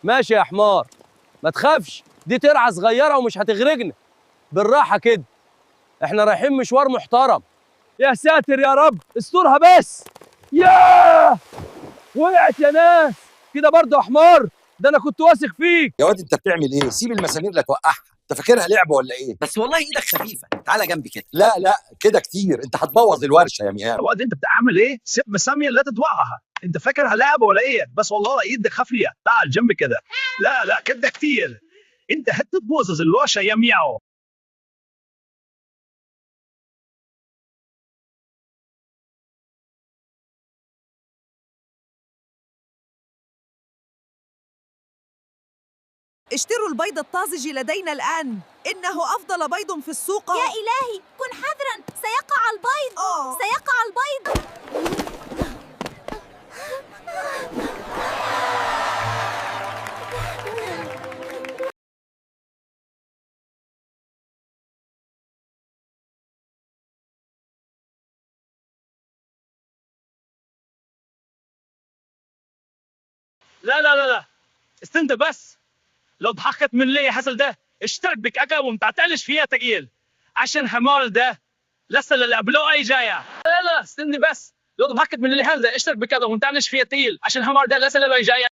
ماشي يا حمار، ما تخافش، دي ترعه صغيره ومش هتغرقنا. بالراحه كده، احنا رايحين مشوار محترم. يا ساتر يا رب، استرها بس. ياه، وقعت يا ناس. كده برضه يا حمار، ده انا كنت واثق فيك. يا واد انت بتعمل ايه؟ سيب المسامير لا توقعها، انت فاكرها لعبه ولا ايه؟ بس والله ايدك خفيفه، تعالى جنبي كده. لا لا كده كتير، انت هتبوظ الورشه يا مياه. يا واد انت بتعمل ايه؟ سيب مسامير لا تتوقعها، انت فاكرها لعبه ولا ايه؟ بس والله ايدك خفيه، تعال جنبي كده. لا لا كده كتير، انت هتتبوظ الورشه يا مياو. اشتروا البيض الطازج لدينا الآن، إنه أفضل بيض في السوق. يا إلهي، كن حذرا، سيقع البيض. سيقع البيض. لا لا لا لا، استنى بس. لو ضحكت من لي حصل ده، اشترك بك وما تعتقلش فيها تقيل، عشان حمار ده لسه اللي قبله اي جايه. لا لا استني بس، لو ضحكت من اللي هذا اشترك بك وما تعتقلش فيها تقيل، عشان حمار ده لسه اللي جايه.